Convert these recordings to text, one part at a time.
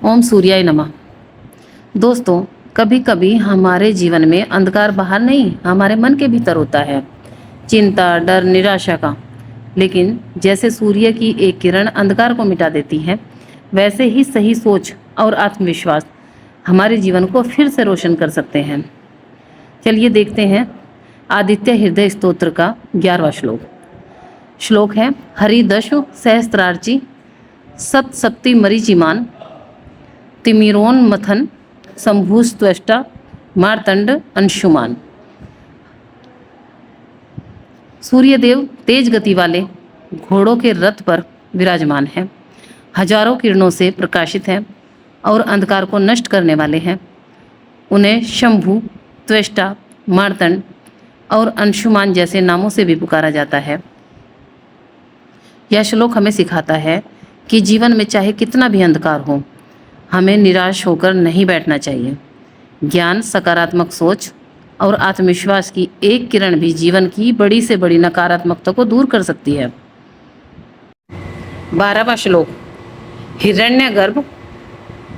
ओम सूर्याय नमः। दोस्तों, कभी कभी हमारे जीवन में अंधकार बाहर नहीं, हमारे मन के भीतर होता है। चिंता, डर, निराशा का। लेकिन जैसे सूर्य की एक किरण अंधकार को मिटा देती है, वैसे ही सही सोच और आत्मविश्वास हमारे जीवन को फिर से रोशन कर सकते हैं। चलिए देखते हैं आदित्य हृदय स्तोत्र का 11वां श्लोक। श्लोक है: हरिदशु सहस्त्रार्ची सप्तसप्ति मरीचिमान तिमिरोन्मथन शंभुस्त्वष्टा मार्तंड अंशुमान। सूर्यदेव तेज गति वाले घोड़ों के रथ पर विराजमान हैं, हजारों किरणों से प्रकाशित हैं और अंधकार को नष्ट करने वाले हैं। उन्हें शंभु, त्वष्टा, मार्तंड और अंशुमान जैसे नामों से भी पुकारा जाता है। यह श्लोक हमें सिखाता है कि जीवन में चाहे कितना भी अंधकार हो, हमें निराश होकर नहीं बैठना चाहिए। ज्ञान, सकारात्मक सोच और आत्मविश्वास की एक किरण भी जीवन की बड़ी से बड़ी नकारात्मकता को दूर कर सकती है। 12वां श्लोक। हिरण्यगर्भ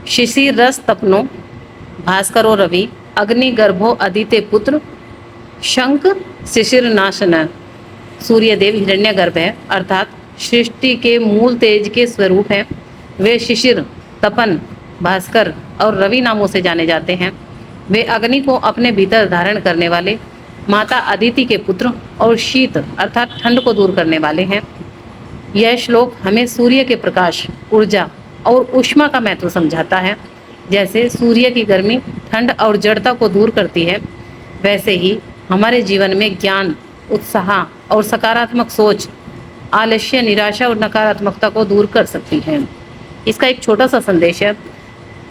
शिशिरस तपनो भास्करो रवि अग्निगर्भो अदिते पुत्र शंख शिशिरनाशन। सूर्यदेव हिरण्यगर्भ है, अर्थात सृष्टि के मूल तेज के स्वरूप हैं। वे शिशिर, तपन, भास्कर और रवि नामों से जाने जाते हैं। वे अग्नि को अपने भीतर धारण करने वाले, माता अदिति के पुत्र और शीत अर्थात ठंड को दूर करने वाले हैं। यह श्लोक हमें सूर्य के प्रकाश, ऊर्जा और ऊष्मा का महत्व समझाता है। जैसे सूर्य की गर्मी ठंड और जड़ता को दूर करती है, वैसे ही हमारे जीवन में ज्ञान, उत्साह और सकारात्मक सोच आलस्य, निराशा और नकारात्मकता को दूर कर सकती है। इसका एक छोटा सा संदेश है: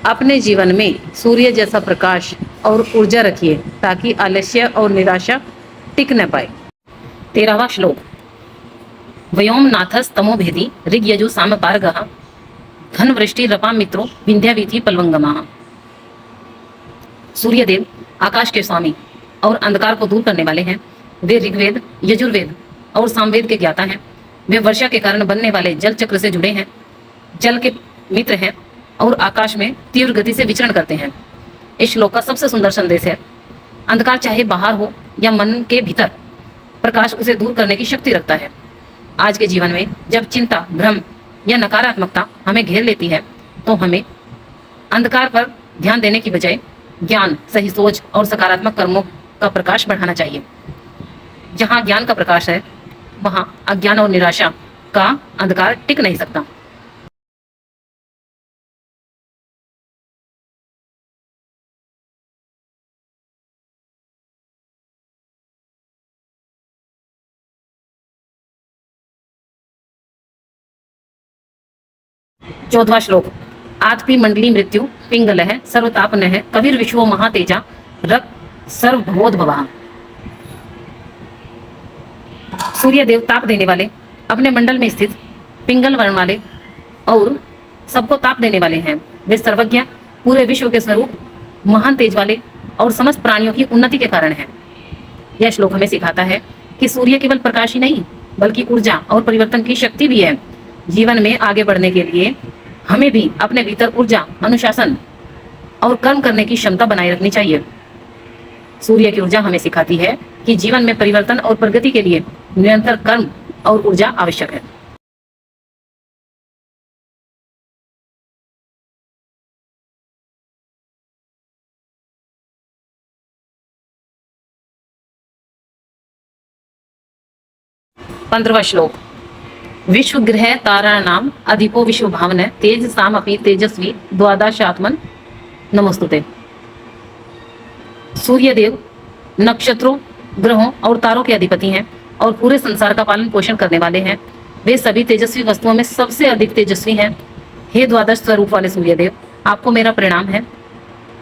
अपने जीवन में सूर्य जैसा प्रकाश और ऊर्जा रखिए ताकि आलस्य और निराशा टिक न पाए। 13वां श्लोक। व्योम नाथस तमो भेदी ऋग यजु साम पारगः घन वृष्टि रपा मित्रो विंध्यावीथि पलवंगमः। सूर्यदेव आकाश के स्वामी और अंधकार को दूर करने वाले हैं। वे ऋग्वेद, यजुर्वेद और सामवेद के ज्ञाता हैं। वे वर्षा के कारण बनने वाले जल चक्र से जुड़े हैं, जल के मित्र हैं और आकाश में तीव्र गति से विचरण करते हैं। इस श्लोक का सबसे सुंदर संदेश है: अंधकार चाहे बाहर हो या मन के भीतर, प्रकाश उसे दूर करने की शक्ति रखता है। आज के जीवन में जब चिंता, भ्रम या नकारात्मकता हमें घेर लेती है, तो हमें अंधकार पर ध्यान देने की बजाय ज्ञान, सही सोच और सकारात्मक कर्मों का प्रकाश बढ़ाना चाहिए। जहाँ ज्ञान का प्रकाश है, वहाँ अज्ञान और निराशा का अंधकार टिक नहीं सकता। चौदवा श्लोक। आत्पी मंडली मृत्यु पिंगल है सर्वतापन है कबीर विश्व महातेजा रक सर्वबोध भवा। सूर्य देव ताप देने वाले, अपने मंडल में स्थित पिंगल वर्ण वाले और सबको ताप देने वाले हैं। वे सर्वज्ञ, पूरे विश्व के स्वरूप, महान तेज वाले और समस्त प्राणियों की उन्नति के कारण हैं। यह श्लोक हमें सिखाता है कि सूर्य केवल प्रकाश ही नहीं, बल्कि ऊर्जा और परिवर्तन की शक्ति भी है। जीवन में आगे बढ़ने के लिए हमें भी अपने भीतर ऊर्जा, अनुशासन और कर्म करने की क्षमता बनाए रखनी चाहिए। सूर्य की ऊर्जा हमें सिखाती है कि जीवन में परिवर्तन और प्रगति के लिए निरंतर कर्म और ऊर्जा आवश्यक है। पंद्रहवां श्लोक। विश्व ग्रह तारा नाम अधिपो विश्व भावन तेज साम अपि तेजस्वी द्वादशात्मन नमोस्तुते। सूर्यदेव नक्षत्रों, ग्रहों और तारों के अधिपति हैं और पूरे संसार का पालन पोषण करने वाले हैं। वे सभी तेजस्वी वस्तुओं में सबसे अधिक तेजस्वी हैं। हे द्वादश स्वरूप वाले सूर्यदेव, आपको मेरा प्रणाम है।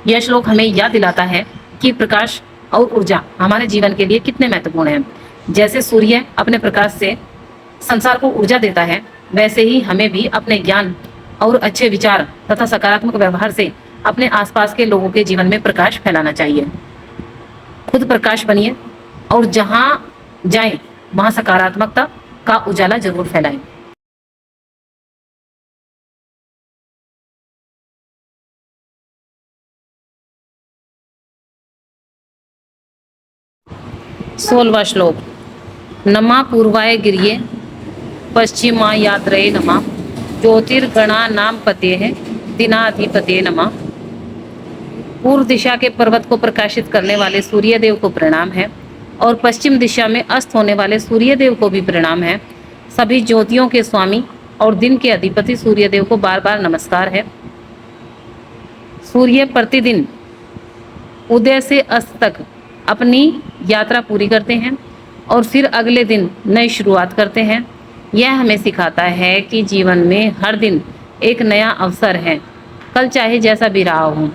यह श्लोक हमें याद दिलाता है कि प्रकाश और ऊर्जा हमारे जीवन के लिए कितने महत्वपूर्ण हैं। जैसे सूर्य अपने प्रकाश से संसार को ऊर्जा देता है, वैसे ही हमें भी अपने ज्ञान और अच्छे विचार तथा सकारात्मक व्यवहार से अपने आसपास के लोगों के जीवन में प्रकाश फैलाना चाहिए। खुद प्रकाश बनिए और जहां जाएं वहां सकारात्मकता का उजाला जरूर फैलाएं। 16वां श्लोक। नमा पूर्वाय गिरिये पश्चिमा यात्रये नमः ज्योतिर्गणा नाम पते है दिनाधिपते नमः। पूर्व दिशा के पर्वत को प्रकाशित करने वाले सूर्य देव को प्रणाम है और पश्चिम दिशा में अस्त होने वाले सूर्य देव को भी प्रणाम है। सभी ज्योतियों के स्वामी और दिन के अधिपति सूर्य देव को बार बार नमस्कार है। सूर्य प्रतिदिन उदय से अस्त तक अपनी यात्रा पूरी करते हैं और फिर अगले दिन नई शुरुआत करते हैं। यह हमें सिखाता है कि जीवन में हर दिन एक नया अवसर है। कल चाहे जैसा भी रहा हो,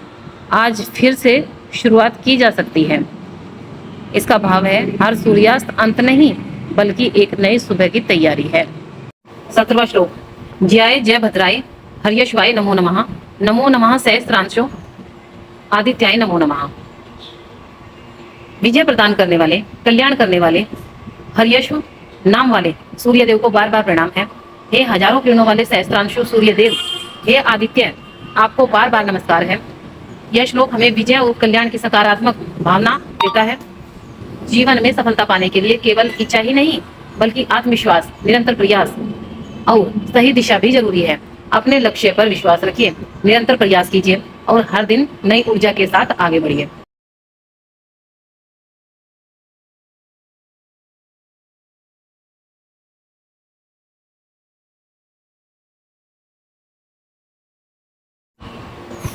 आज फिर से शुरुआत की जा सकती है। इसका भाव है हर सूर्यास्त अंत नहीं बल्कि एक नई सुबह की तैयारी है। 17वां श्लोक। ज्याय जय भद्राय हर्यश्वाय नमो नमः सहस्त्रांशो आदित्याय नमो नमः। विजय प्रदान करने वाले, कल्याण करने वाले हर्यश्व नाम वाले सूर्य देव को बार बार प्रणाम है। हे हजारों किरणों वाले सहस्त्रांशु सूर्य देव, हे आदित्य, आपको बार बार नमस्कार है। यह श्लोक हमें विजय और कल्याण की सकारात्मक भावना देता है। जीवन में सफलता पाने के लिए केवल इच्छा ही नहीं बल्कि आत्मविश्वास, निरंतर प्रयास और सही दिशा भी जरूरी है। अपने लक्ष्य पर विश्वास रखिए, निरंतर प्रयास कीजिए और हर दिन नई ऊर्जा के साथ आगे बढ़िए।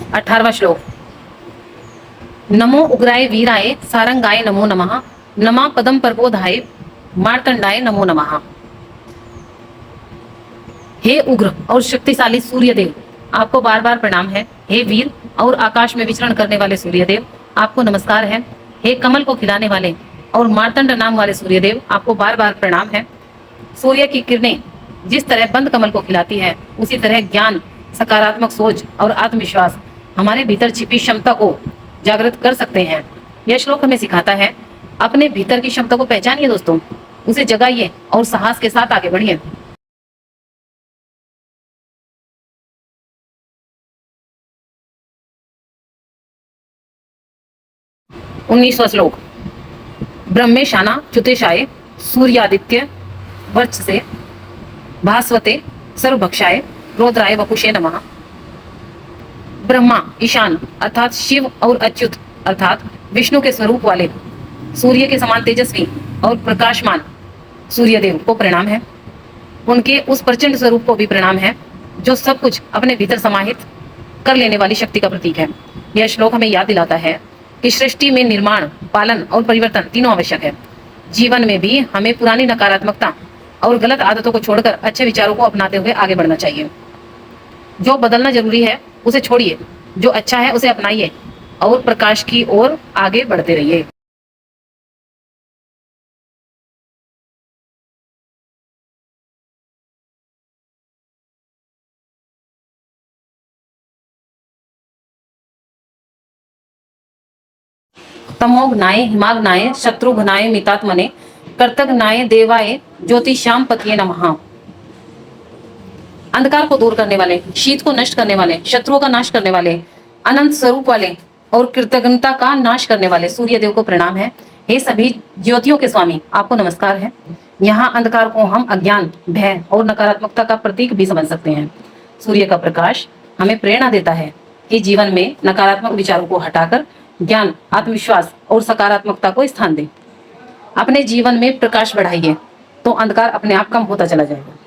अठारहवां श्लोक। नमो उग्राय वीराय सारंगाय नमो नमः नमा पदम पर्वोधाय मार्तंडाय नमो नमः। हे उग्र और शक्तिशाली सूर्य देव, आपको बार बार प्रणाम है। हे वीर और आकाश में विचरण करने वाले सूर्य देव, आपको नमस्कार है। हे कमल को खिलाने वाले और मार्तंड नाम वाले सूर्य देव, आपको बार बार प्रणाम है। सूर्य की किरणें जिस तरह बंद कमल को खिलाती है, उसी तरह ज्ञान, सकारात्मक सोच और आत्मविश्वास हमारे भीतर छिपी क्षमता को जागृत कर सकते हैं। यह श्लोक हमें सिखाता है अपने भीतर की क्षमता को पहचानिए दोस्तों, उसे जगाइए और साहस के साथ आगे बढ़िए। उन्नीसवां श्लोक। ब्रह्मेशाना च्युतेशाय सूर्यादित्य वर्चसे भास्वते सर्वभक्षाय रुद्राय वपुषे नमः। ब्रह्मा, ईशान अर्थात शिव और अच्युत अर्थात विष्णु के स्वरूप वाले सूर्य के समान तेजस्वी और प्रकाशमान सूर्य देव को प्रणाम है। उनके उस प्रचंड स्वरूप को भी प्रणाम है जो सब कुछ अपने भीतर समाहित कर लेने वाली शक्ति का प्रतीक है। यह श्लोक हमें याद दिलाता है कि सृष्टि में निर्माण, पालन और परिवर्तन तीनों आवश्यक है। जीवन में भी हमें पुरानी नकारात्मकता और गलत आदतों को छोड़कर अच्छे विचारों को अपनाते हुए आगे बढ़ना चाहिए। जो बदलना जरूरी है उसे छोड़िए, जो अच्छा है उसे अपनाइए और प्रकाश की ओर आगे बढ़ते रहिए। तमोघ्नाय हिमाग्नाय शत्रुघ्नाय मितात्मने कर्तघ्नाय देवाय ज्योतिषाम पतिये नमः। अंधकार को दूर करने वाले, शीत को नष्ट करने वाले, शत्रुओं का नाश करने वाले, अनंत स्वरूप वाले और कृतज्ञता का नाश करने वाले सूर्य देव को प्रणाम है। हे सभी ज्योतियों के स्वामी, आपको नमस्कार है। यहाँ अंधकार को हम अज्ञान, भय और नकारात्मकता का प्रतीक भी समझ सकते हैं। सूर्य का प्रकाश हमें प्रेरणा देता है कि जीवन में नकारात्मक विचारों को हटाकर ज्ञान, आत्मविश्वास और सकारात्मकता को स्थान दें। अपने जीवन में प्रकाश बढ़ाइए तो अंधकार अपने आप कम होता चला जाएगा।